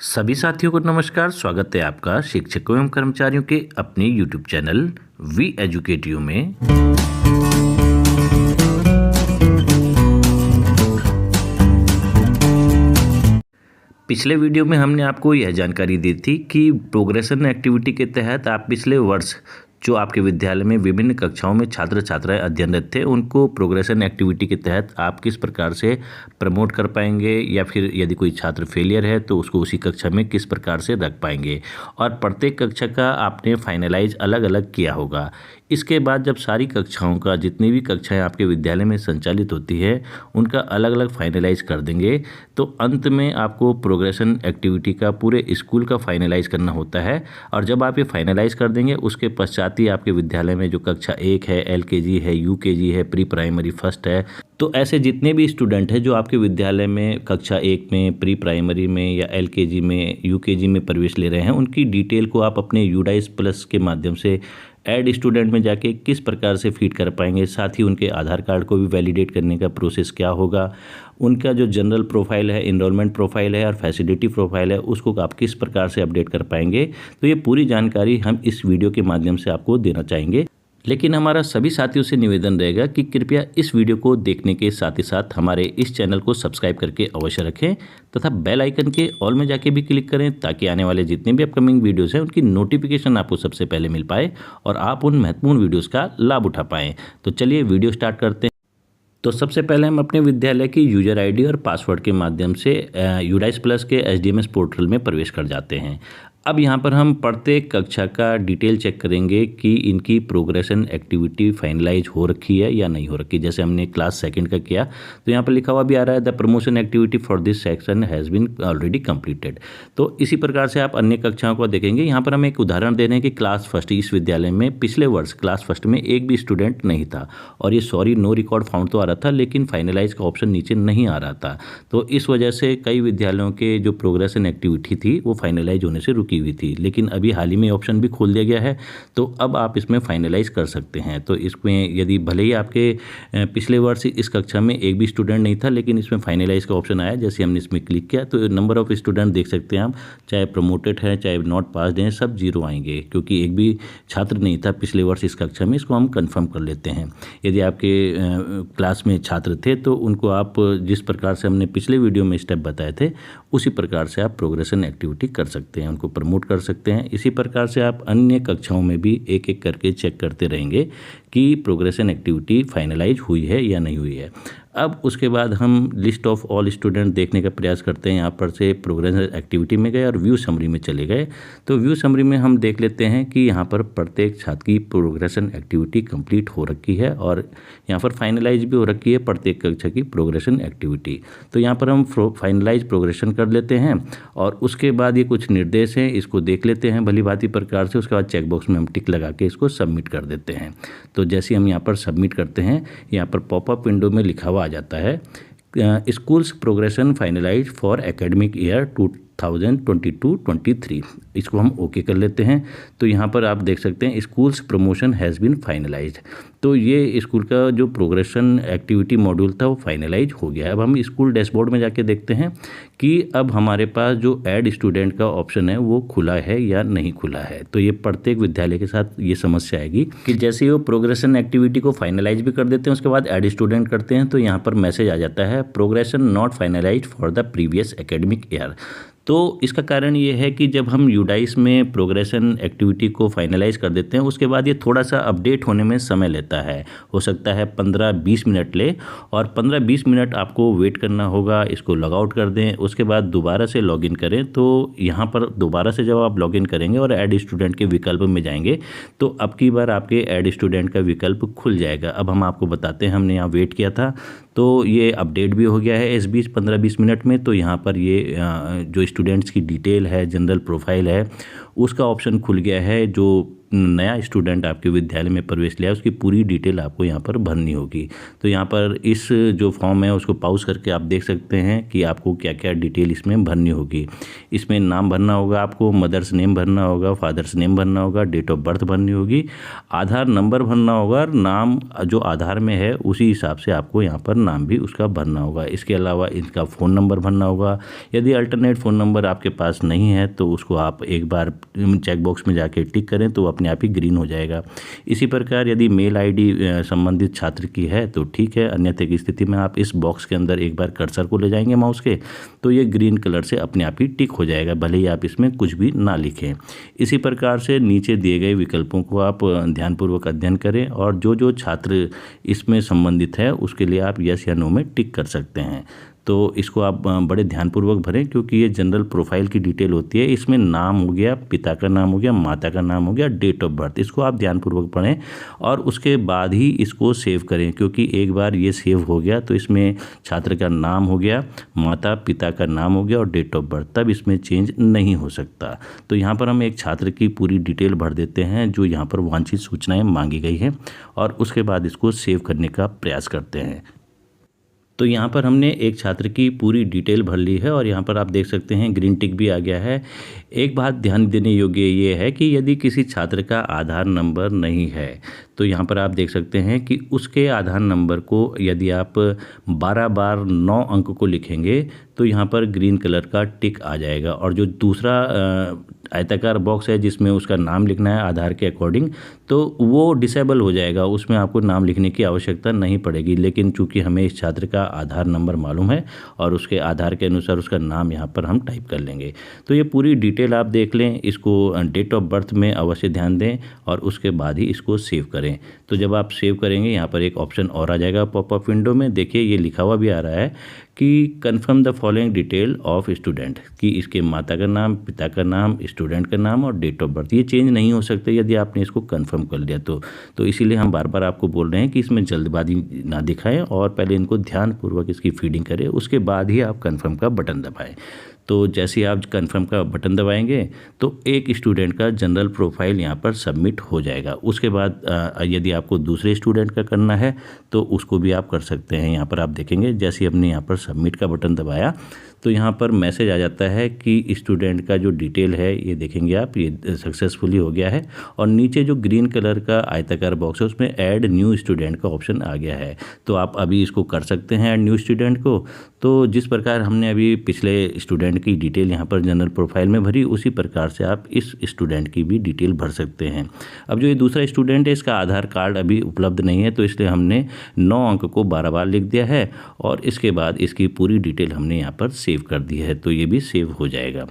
सभी साथियों को नमस्कार। स्वागत है आपका शिक्षकों एवं कर्मचारियों के अपने YouTube channel we educate you में। पिछले वीडियो में हमने आपको यह जानकारी दी थी कि प्रोग्रेशन एक्टिविटी के तहत आप पिछले वर्ष जो आपके विद्यालय में विभिन्न कक्षाओं में छात्र छात्राएं अध्ययनरत थे उनको प्रोग्रेशन एक्टिविटी के तहत आप किस प्रकार से प्रमोट कर पाएंगे, या फिर यदि कोई छात्र फेलियर है तो उसको उसी कक्षा में किस प्रकार से रख पाएंगे। और प्रत्येक कक्षा का आपने फाइनलाइज अलग अलग किया होगा। इसके बाद जब सारी कक्षाओं का जितनी भी कक्षाएं आपके विद्यालय में संचालित होती है उनका अलग अलग फाइनलाइज कर देंगे, तो अंत में आपको प्रोग्रेशन एक्टिविटी का पूरे स्कूल का फाइनलाइज करना होता है। और जब आप ये फाइनलाइज कर देंगे उसके पश्चात ही आपके विद्यालय में जो कक्षा 1 है, LKG है, UKG है, प्री प्राइमरी फर्स्ट है, तो ऐसे जितने भी स्टूडेंट हैं जो आपके विद्यालय में कक्षा 1 में, प्री प्राइमरी में या LKG में, UKG में प्रवेश ले रहे हैं, उनकी डिटेल को आप अपने UDICE प्लस के माध्यम से ऐड स्टूडेंट में जाके किस प्रकार से फीड कर पाएंगे। साथ ही उनके आधार कार्ड को भी वैलिडेट करने का प्रोसेस क्या होगा, उनका जो जनरल प्रोफाइल है, इनरोलमेंट प्रोफाइल है और फैसिलिटी प्रोफाइल है उसको आप किस प्रकार से अपडेट कर पाएंगे। तो ये पूरी जानकारी हम इस वीडियो के माध्यम से आपको देना चाहेंगे। लेकिन हमारा सभी साथियों से निवेदन रहेगा कि कृपया इस वीडियो को देखने के साथ ही साथ हमारे इस चैनल को सब्सक्राइब करके अवश्य रखें तथा बेल आइकन के ऑल में जाके भी क्लिक करें, ताकि आने वाले जितने भी अपकमिंग वीडियोस हैं उनकी नोटिफिकेशन आपको सबसे पहले मिल पाए और आप उन महत्वपूर्ण वीडियोस का लाभ उठा पाएँ। तो चलिए वीडियो स्टार्ट करते हैं। तो सबसे पहले हम अपने विद्यालय की यूजर आईडी और पासवर्ड के माध्यम से UDICE प्लस के SDMS पोर्टल में प्रवेश कर जाते हैं। अब यहाँ पर हम प्रत्येक कक्षा का डिटेल चेक करेंगे कि इनकी प्रोग्रेशन एक्टिविटी फाइनलाइज हो रखी है या नहीं हो रखी। जैसे हमने क्लास 2 का किया तो यहाँ पर लिखा हुआ भी आ रहा है the promotion activity for this section has been already completed. तो इसी प्रकार से आप अन्य कक्षाओं को देखेंगे। यहाँ पर हम एक उदाहरण दे रहे हैं कि क्लास फर्स्ट इस विद्यालय में पिछले वर्ष क्लास फर्स्ट में एक भी स्टूडेंट नहीं था और ये सॉरी नो रिकॉर्ड फाउंड तो आ रहा था, लेकिन फाइनलाइज का ऑप्शन नीचे नहीं आ रहा था। तो इस वजह से कई विद्यालयों के जो प्रोग्रेशन एक्टिविटी थी वो फाइनलाइज होने से रुकी हुई थी। लेकिन अभी हाल ही में ऑप्शन भी खोल दिया गया है, तो अब आप इसमें फाइनलाइज कर सकते हैं। तो इसमें यदि भले ही आपके पिछले वर्ष इस कक्षा में एक भी स्टूडेंट नहीं था, लेकिन इसमें फाइनलाइज का ऑप्शन आया, जैसे हमने इसमें क्लिक किया तो नंबर ऑफ स्टूडेंट देख सकते हैं आप, चाहे प्रमोटेड है चाहे नॉट पास्ड हैं, सब 0 आएंगे क्योंकि एक भी छात्र नहीं था पिछले वर्ष इस कक्षा में। इसको हम कंफर्म कर लेते हैं। यदि आपके क्लास में छात्र थे तो उनको आप जिस प्रकार से हमने पिछले वीडियो में स्टेप बताए थे उसी प्रकार से आप प्रोग्रेशन एक्टिविटी कर सकते हैं, उनको प्रमोट कर सकते हैं। इसी प्रकार से आप अन्य कक्षाओं में भी एक एक करके चेक करते रहेंगे कि प्रोग्रेशन एक्टिविटी फाइनलाइज हुई है या नहीं हुई है। अब उसके बाद हम लिस्ट ऑफ ऑल स्टूडेंट देखने का प्रयास करते हैं। यहाँ पर से प्रोग्रेशन एक्टिविटी में गए और व्यू समरी में चले गए। तो व्यू समरी में हम देख लेते हैं कि यहाँ पर प्रत्येक छात्र की प्रोग्रेशन एक्टिविटी कंप्लीट हो रखी है और यहाँ पर फाइनलाइज भी हो रखी है प्रत्येक कक्षा की प्रोग्रेशन एक्टिविटी। तो यहाँ पर हम फाइनलाइज प्रोग्रेशन कर लेते हैं और उसके बाद ये कुछ निर्देश हैं, इसको देख लेते हैं भली भांति प्रकार से। उसके बाद चेकबॉक्स में हम टिक लगा के इसको सबमिट कर देते हैं। तो जैसे हम यहाँ पर सबमिट करते हैं, यहाँ पर पॉपअप विंडो में लिखा हुआ आ जाता है schools progression finalise for academic year 2022-23। इसको हम ओके कर लेते हैं। तो यहाँ पर आप देख सकते हैं schools promotion has been finalised. तो ये स्कूल का जो प्रोग्रेशन एक्टिविटी मॉड्यूल था वो फाइनलाइज हो गया है। अब हम स्कूल डैशबोर्ड में जाके देखते हैं कि अब हमारे पास जो ऐड स्टूडेंट का ऑप्शन है वो खुला है या नहीं खुला है। तो ये प्रत्येक विद्यालय के साथ ये समस्या आएगी कि जैसे वो प्रोग्रेशन एक्टिविटी को फाइनलाइज भी कर देते हैं उसके बाद ऐड स्टूडेंट करते हैं तो यहाँ पर मैसेज आ जाता है progression not finalise for the previous academic year. तो इसका कारण ये है कि जब हम UDICE में प्रोग्रेशन एक्टिविटी को फाइनलाइज कर देते हैं उसके बाद ये थोड़ा सा अपडेट होने में समय लेता है। हो सकता है 15-20 मिनट ले और 15-20 मिनट आपको वेट करना होगा। इसको लॉगआउट कर दें, उसके बाद दोबारा से लॉगिन करें। तो यहाँ पर दोबारा से जब आप लॉगिन करेंगे और ऐड स्टूडेंट के विकल्प में जाएंगे तो अब की बार आपके ऐड स्टूडेंट का विकल्प खुल जाएगा। अब हम आपको बताते हैं, हमने यहाँ वेट किया था तो ये अपडेट भी हो गया है इस 15-20 मिनट में। तो यहाँ पर ये जो स्टूडेंट्स की डिटेल है, जनरल प्रोफाइल है, उसका ऑप्शन खुल गया है। जो नया स्टूडेंट आपके विद्यालय में प्रवेश लिया उसकी पूरी डिटेल आपको यहाँ पर भरनी होगी। तो यहाँ पर इस जो फॉर्म है उसको पॉज करके आप देख सकते हैं कि आपको क्या क्या डिटेल इसमें भरनी होगी। इसमें नाम भरना होगा, आपको मदर्स नेम भरना होगा, फादर्स नेम भरना होगा, डेट ऑफ बर्थ भरनी होगी, आधार नंबर भरना होगा और नाम जो आधार में है उसी हिसाब से आपको यहाँ पर नाम भी उसका भरना होगा। इसके अलावा इनका फ़ोन नंबर भरना होगा। यदि अल्टरनेट फ़ोन नंबर आपके पास नहीं है तो उसको आप एक बार चेक बॉक्स में जाके टिक करें तो अपने आप ही ग्रीन हो जाएगा। इसी प्रकार यदि मेल आईडी संबंधित छात्र की है तो ठीक है, अन्यथा की स्थिति में आप इस बॉक्स के अंदर एक बार कर्सर को ले जाएंगे माउस के तो ये ग्रीन कलर से अपने आप ही टिक हो जाएगा, भले ही आप इसमें कुछ भी ना लिखें। इसी प्रकार से नीचे दिए गए विकल्पों को आप ध्यानपूर्वक अध्ययन करें और जो जो छात्र इसमें संबंधित है उसके लिए आप यस या नो में टिक कर सकते हैं। तो इसको आप बड़े ध्यानपूर्वक भरें क्योंकि ये जनरल प्रोफाइल की डिटेल होती है। इसमें नाम हो गया, पिता का नाम हो गया, माता का नाम हो गया, डेट ऑफ बर्थ, इसको आप ध्यानपूर्वक पढ़ें और उसके बाद ही इसको सेव करें क्योंकि एक बार ये सेव हो गया तो इसमें छात्र का नाम हो गया, माता पिता का नाम हो गया और डेट ऑफ बर्थ, तब इसमें चेंज नहीं हो सकता। तो यहाँ पर हम एक छात्र की पूरी डिटेल भर देते हैं जो यहाँ पर वांछित सूचनाएँ मांगी गई हैं और उसके बाद इसको सेव करने का प्रयास करते हैं। तो यहाँ पर हमने एक छात्र की पूरी डिटेल भर ली है और यहाँ पर आप देख सकते हैं ग्रीन टिक भी आ गया है। एक बात ध्यान देने योग्य ये है कि यदि किसी छात्र का आधार नंबर नहीं है तो यहाँ पर आप देख सकते हैं कि उसके आधार नंबर को यदि आप 12 बार 9 अंक को लिखेंगे तो यहाँ पर ग्रीन कलर का टिक आ जाएगा और जो दूसरा आयताकार बॉक्स है जिसमें उसका नाम लिखना है आधार के अकॉर्डिंग तो वो डिसेबल हो जाएगा, उसमें आपको नाम लिखने की आवश्यकता नहीं पड़ेगी। लेकिन चूंकि हमें इस छात्र का आधार नंबर मालूम है और उसके आधार के अनुसार उसका नाम यहाँ पर हम टाइप कर लेंगे। तो ये पूरी डिटेल आप देख लें, इसको डेट ऑफ बर्थ में अवश्य ध्यान दें और उसके बाद ही इसको सेव करें। तो जब आप सेव करेंगे यहाँ पर एक ऑप्शन और आ जाएगा पॉपअप विंडो में, देखिए ये लिखा हुआ भी आ रहा है कि confirm the following detail of student, कि इसके माता का नाम, पिता का नाम, स्टूडेंट का नाम और डेट ऑफ बर्थ ये चेंज नहीं हो सकते यदि आपने इसको कंफर्म कर लिया तो इसीलिए हम बार बार आपको बोल रहे हैं कि इसमें जल्दबाजी ना दिखाएं और पहले इनको ध्यानपूर्वक इसकी फीडिंग करें, उसके बाद ही आप कंफर्म का बटन दबाएं। तो जैसे ही आप कंफर्म का बटन दबाएंगे तो एक स्टूडेंट का जनरल प्रोफाइल यहाँ पर सबमिट हो जाएगा। उसके बाद यदि आपको दूसरे स्टूडेंट का करना है तो उसको भी आप कर सकते हैं। यहाँ पर आप देखेंगे जैसे हमने यहाँ पर सबमिट का बटन दबाया तो यहाँ पर मैसेज आ जाता है कि स्टूडेंट का जो डिटेल है ये देखेंगे आप, ये सक्सेसफुली हो गया है और नीचे जो ग्रीन कलर का आयताकार बॉक्स है उसमें ऐड न्यू स्टूडेंट का ऑप्शन आ गया है। तो आप अभी इसको कर सकते हैं ऐड न्यू स्टूडेंट को। तो जिस प्रकार हमने अभी पिछले स्टूडेंट की डिटेल यहाँ पर जनरल प्रोफाइल में भरी उसी प्रकार से आप इस स्टूडेंट की भी डिटेल भर सकते हैं। अब जो ये दूसरा स्टूडेंट है इसका आधार कार्ड अभी उपलब्ध नहीं है तो इसलिए हमने 9 अंक को 12 बार लिख दिया है और इसके बाद इसकी पूरी डिटेल हमने यहाँ पर सेव कर दी है तो ये भी सेव हो जाएगा।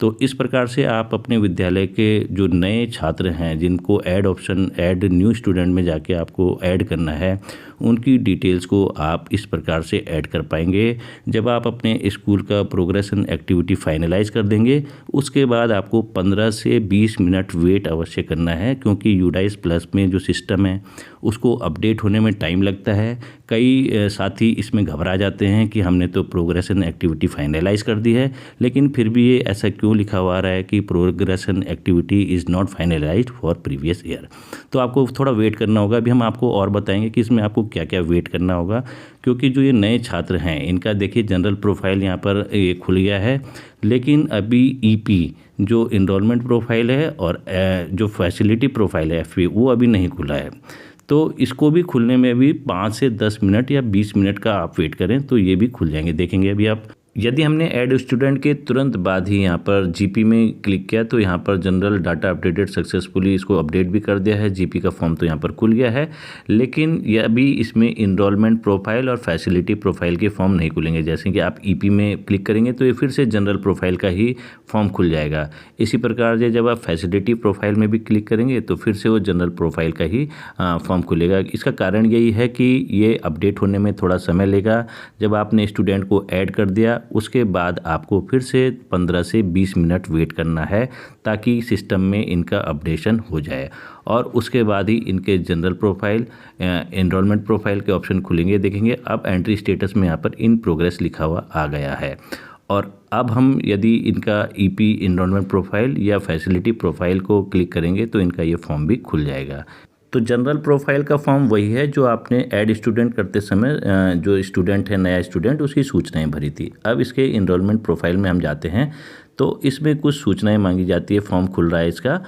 तो इस प्रकार से आप अपने विद्यालय के जो नए छात्र हैं जिनको add option add new student में जाके आपको ऐड करना है उनकी डिटेल्स को आप इस प्रकार से ऐड कर पाएंगे। जब आप अपने स्कूल का प्रोग्रेशन एक्टिविटी फाइनलाइज कर देंगे उसके बाद आपको 15 से 20 मिनट वेट अवश्य करना है क्योंकि यूडाइस प्लस में जो सिस्टम है उसको अपडेट होने में टाइम लगता है। कई साथी इसमें घबरा जाते हैं कि हमने तो प्रोग्रेशन एक्टिविटी फाइनलाइज कर दी है लेकिन फिर भी ये ऐसा क्यों लिखा हुआ रहा है कि progression activity is not finalised for previous year. तो आपको थोड़ा वेट करना होगा। अभी हम आपको और बताएंगे कि इसमें आपको क्या क्या वेट करना होगा क्योंकि जो ये नए छात्र हैं इनका देखिए जनरल प्रोफाइल यहाँ पर ये खुल गया है लेकिन अभी ईपी जो इनरोलमेंट प्रोफाइल है और जो फैसिलिटी प्रोफाइल है एफपी वो अभी नहीं खुला है। तो इसको भी खुलने में भी 5 से 10 मिनट या 20 मिनट का आप वेट करें तो ये भी खुल जाएंगे। देखेंगे अभी आप यदि हमने ऐड स्टूडेंट के तुरंत बाद ही यहाँ पर जीपी में क्लिक किया तो यहाँ पर जनरल डाटा अपडेटेड सक्सेसफुली इसको अपडेट भी कर दिया है। जीपी का फॉर्म तो यहाँ पर खुल गया है लेकिन यह अभी इसमें इनरोलमेंट प्रोफाइल और फैसिलिटी प्रोफाइल के फॉर्म नहीं खुलेंगे। जैसे कि आप ईपी में क्लिक करेंगे तो ये फिर से जनरल प्रोफाइल का ही फॉर्म खुल जाएगा। इसी प्रकार से जब आप फैसिलिटी प्रोफाइल में भी क्लिक करेंगे तो फिर से वो जनरल प्रोफाइल का ही फॉर्म खुलेगा। इसका कारण यही है कि ये अपडेट होने में थोड़ा समय लेगा। जब आपने स्टूडेंट को ऐड कर दिया उसके बाद आपको फिर से 15 से 20 मिनट वेट करना है ताकि सिस्टम में इनका अपडेशन हो जाए और उसके बाद ही इनके जनरल प्रोफाइल एनरोलमेंट प्रोफाइल के ऑप्शन खुलेंगे। देखेंगे अब एंट्री स्टेटस में यहाँ पर इन प्रोग्रेस लिखा हुआ आ गया है और अब हम यदि इनका ईपी एनरोलमेंट प्रोफाइल या फैसिलिटी प्रोफाइल को क्लिक करेंगे तो इनका ये फॉर्म भी खुल जाएगा। तो जनरल प्रोफाइल का फॉर्म वही है जो आपने ऐड स्टूडेंट करते समय जो स्टूडेंट है नया स्टूडेंट उसकी सूचनाएं भरी थी। अब इसके इनरोलमेंट प्रोफाइल में हम जाते हैं तो इसमें कुछ सूचनाएं मांगी जाती है। फॉर्म खुल रहा है इसका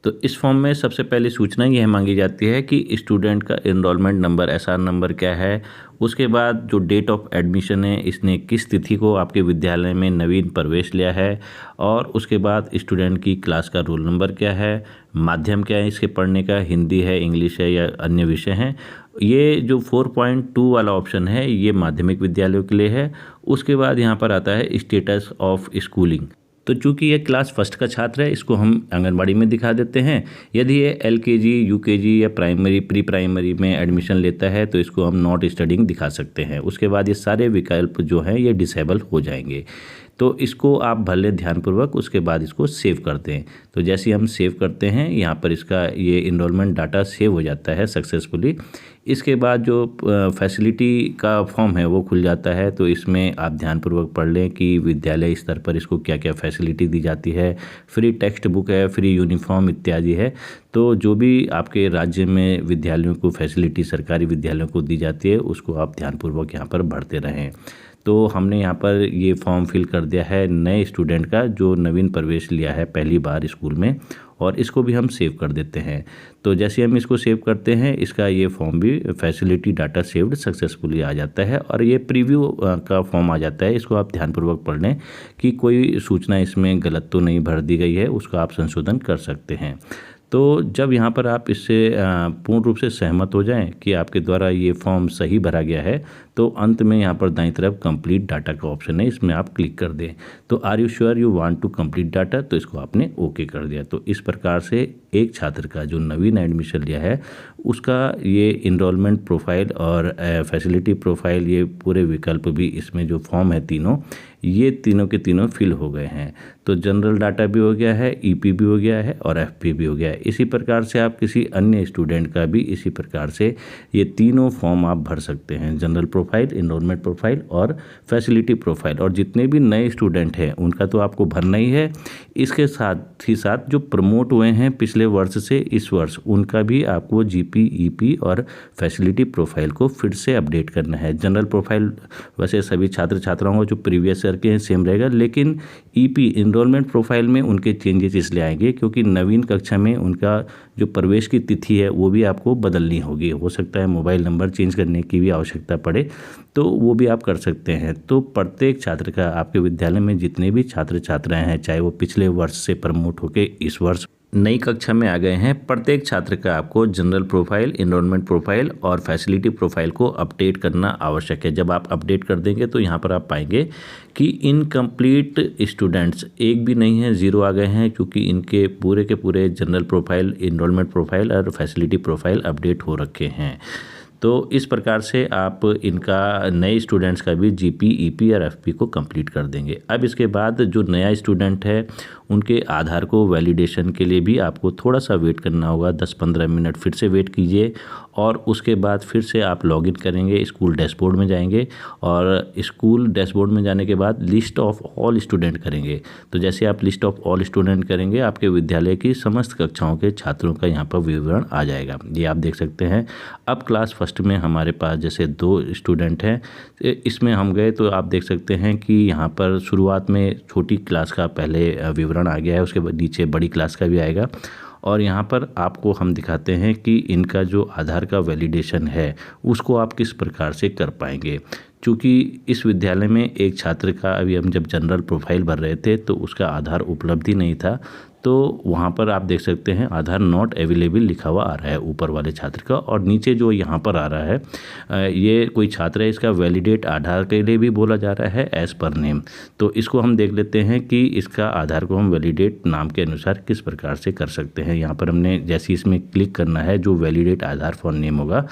तो इस फॉर्म में सबसे पहली सूचना यह मांगी जाती है कि स्टूडेंट का एनरोलमेंट नंबर एसआर नंबर क्या है, उसके बाद जो डेट ऑफ एडमिशन है इसने किस तिथि को आपके विद्यालय में नवीन प्रवेश लिया है, और उसके बाद स्टूडेंट की क्लास का रोल नंबर क्या है, माध्यम क्या है इसके पढ़ने का, हिंदी है, इंग्लिश है या अन्य विषय हैं। ये जो 4.2 वाला ऑप्शन है ये माध्यमिक विद्यालयों के लिए है। उसके बाद यहाँ पर आता है स्टेटस ऑफ स्कूलिंग। तो चूंकि ये क्लास फर्स्ट का छात्र है इसको हम आंगनबाड़ी में दिखा देते हैं। यदि ये एलकेजी, यूकेजी या प्राइमरी, प्री प्राइमरी में एडमिशन लेता है तो इसको हम नॉट स्टडिंग दिखा सकते हैं। उसके बाद ये सारे विकल्प जो हैं ये डिसेबल हो जाएंगे। तो इसको आप भर लें ध्यानपूर्वक, उसके बाद इसको सेव करते हैं। तो जैसे हम सेव करते हैं यहाँ पर इसका ये इनरोलमेंट डाटा सेव हो जाता है सक्सेसफुली। इसके बाद जो फैसिलिटी का फॉर्म है वो खुल जाता है। तो इसमें आप ध्यानपूर्वक पढ़ लें कि विद्यालय स्तर पर इसको क्या क्या फैसिलिटी दी जाती है। फ्री टेक्स्ट बुक है, फ्री यूनिफॉर्म इत्यादि है। तो जो भी आपके राज्य में विद्यालयों को फैसिलिटी सरकारी विद्यालयों को दी जाती है उसको आप ध्यानपूर्वक यहाँ पर भरते रहें। तो हमने यहाँ पर ये फॉर्म फिल कर दिया है नए स्टूडेंट का जो नवीन प्रवेश लिया है पहली बार स्कूल में, और इसको भी हम सेव कर देते हैं। तो जैसे हम इसको सेव करते हैं इसका ये फॉर्म भी फैसिलिटी डाटा सेव्ड सक्सेसफुली आ जाता है, और ये प्रीव्यू का फॉर्म आ जाता है। इसको आप ध्यानपूर्वक पढ़ लें कि कोई सूचना इसमें गलत तो नहीं भर दी गई है, उसका आप संशोधन कर सकते हैं। तो जब यहाँ पर आप इससे पूर्ण रूप से सहमत हो जाएं कि आपके द्वारा ये फॉर्म सही भरा गया है तो अंत में यहाँ पर दाईं तरफ कंप्लीट डाटा का ऑप्शन है, इसमें आप क्लिक कर दें। तो are you sure you want to complete data, तो इसको आपने ओके कर दिया। तो इस प्रकार से एक छात्र का जो नवीन एडमिशन लिया है उसका ये इनरोलमेंट प्रोफाइल और फैसिलिटी प्रोफाइल, ये पूरे विकल्प भी इसमें जो फॉर्म है तीनों, ये तीनों के तीनों फिल हो गए हैं। तो जनरल डाटा भी हो गया है, ईपी भी हो गया है और एफपी भी हो गया है। इसी प्रकार से आप किसी अन्य स्टूडेंट का भी इसी प्रकार से ये तीनों फॉर्म आप भर सकते हैं, जनरल प्रोफाइल, इनरोलमेंट प्रोफाइल और फैसिलिटी प्रोफाइल। और जितने भी नए स्टूडेंट हैं उनका तो आपको भरना ही है, इसके साथ ही साथ जो प्रमोट हुए हैं पिछले वर्ष से इस वर्ष उनका भी आपको जीपी, ईपी और फैसिलिटी प्रोफाइल को फिर से अपडेट करना है। जनरल प्रोफाइल वैसे सभी छात्र छात्राओं को जो प्रीवियस ईयर के हैं सेम रहेगा, लेकिन ईपी इनरोलमेंट प्रोफाइल में उनके चेंजेस इसलिए आएंगे क्योंकि नवीन कक्षा में उनका जो प्रवेश की तिथि है वो भी आपको बदलनी होगी। हो सकता है मोबाइल नंबर चेंज करने की भी आवश्यकता पड़े, तो वो भी आप कर सकते हैं। तो प्रत्येक छात्र का आपके विद्यालय में जितने भी छात्र छात्राएं हैं, चाहे वो पिछले वर्ष से प्रमोट होकर इस वर्ष नई कक्षा में आ गए हैं, प्रत्येक छात्र का आपको जनरल प्रोफाइल, एनरोलमेंट प्रोफाइल और फैसिलिटी प्रोफाइल को अपडेट करना आवश्यक है। जब आप अपडेट कर देंगे तो यहाँ पर आप पाएंगे कि इनकम्प्लीट स्टूडेंट्स एक भी नहीं है, 0 आ गए हैं, क्योंकि इनके पूरे के पूरे जनरल प्रोफाइल, एनरोलमेंट प्रोफाइल और फैसिलिटी प्रोफाइल अपडेट हो रखे हैं। तो इस प्रकार से आप इनका नए स्टूडेंट्स का भी जीपी, ईपी और एफपी को कंप्लीट कर देंगे। अब इसके बाद जो नया स्टूडेंट है उनके आधार को वैलिडेशन के लिए भी आपको थोड़ा सा वेट करना होगा, 10-15 मिनट फिर से वेट कीजिए, और उसके बाद फिर से आप लॉगिन करेंगे, स्कूल डैशबोर्ड में जाएंगे और स्कूल डैशबोर्ड में जाने के बाद लिस्ट ऑफ ऑल स्टूडेंट करेंगे। तो जैसे आप लिस्ट ऑफ ऑल स्टूडेंट करेंगे आपके विद्यालय की समस्त कक्षाओं के छात्रों का यहाँ पर विवरण आ जाएगा। ये आप देख सकते हैं। अब क्लास फर्स्ट में हमारे पास जैसे 2 स्टूडेंट हैं, इसमें हम गए तो आप देख सकते हैं कि यहाँ पर शुरुआत में छोटी क्लास का पहले विवरण आ गया है, उसके बाद नीचे बड़ी क्लास का भी आएगा, और यहाँ पर आपको हम दिखाते हैं कि इनका जो आधार का वैलिडेशन है उसको आप किस प्रकार से कर पाएंगे। चूँकि इस विद्यालय में एक छात्र का अभी हम जब जनरल प्रोफाइल भर रहे थे तो उसका आधार उपलब्ध ही नहीं था, तो वहाँ पर आप देख सकते हैं आधार नॉट अवेलेबल लिखा हुआ आ रहा है ऊपर वाले छात्र का, और नीचे जो यहाँ पर आ रहा है ये कोई छात्र है, इसका वैलिडेट आधार के लिए भी बोला जा रहा है एज पर नेम। तो इसको हम देख लेते हैं कि इसका आधार को हम वैलिडेट नाम के अनुसार किस प्रकार से कर सकते हैं। यहाँ पर हमने जैसे इसमें क्लिक करना है जो वैलिडेट आधार फॉर नेम होगा,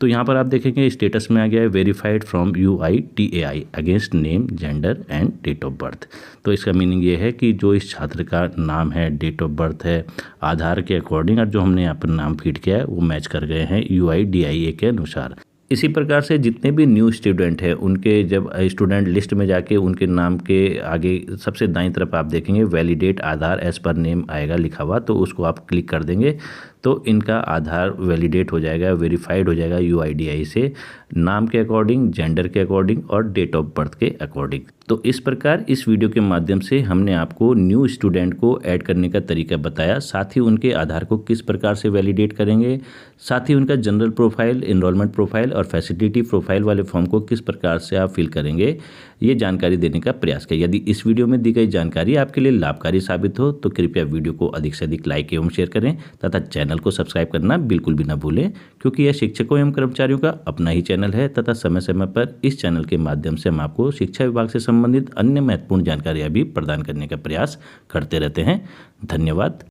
तो यहाँ पर आप देखेंगे स्टेटस में आ गया है verified from UITAI against name, gender and date of birth. तो इसका मीनिंग ये है कि जो इस छात्र का नाम है, डेट ऑफ बर्थ है, आधार के अकॉर्डिंग और जो हमने यहाँ पर नाम फीड किया है वो मैच कर गए हैं UIDIA के अनुसार। इसी प्रकार से जितने भी न्यू स्टूडेंट हैं उनके जब स्टूडेंट लिस्ट में जाके उनके नाम के आगे सबसे दाईं तरफ आप देखेंगे वैलिडेट आधार एज पर नेम आएगा लिखा हुआ, तो उसको आप क्लिक कर देंगे तो इनका आधार वैलिडेट हो जाएगा, वेरीफाइड हो जाएगा UIDAI से, नाम के अकॉर्डिंग, जेंडर के अकॉर्डिंग और डेट ऑफ बर्थ के अकॉर्डिंग। तो इस प्रकार इस वीडियो के माध्यम से हमने आपको न्यू स्टूडेंट को ऐड करने का तरीका बताया, साथ ही उनके आधार को किस प्रकार से वैलिडेट करेंगे, साथ ही उनका जनरल प्रोफाइल, एनरोलमेंट प्रोफाइल और फैसिलिटी प्रोफाइल वाले फॉर्म को किस प्रकार से आप फिल करेंगे, ये जानकारी देने का प्रयास किया। यदि इस वीडियो में दी गई जानकारी आपके लिए लाभकारी साबित हो तो कृपया वीडियो को अधिक से अधिक लाइक एवं शेयर करें तथा चैनल को सब्सक्राइब करना बिल्कुल भी न भूलें, क्योंकि यह शिक्षकों एवं कर्मचारियों का अपना ही चैनल है तथा समय समय पर इस चैनल के माध्यम से हम आपको शिक्षा विभाग से संबंधित अन्य महत्वपूर्ण जानकारियाँ भी प्रदान करने का प्रयास करते रहते हैं। धन्यवाद।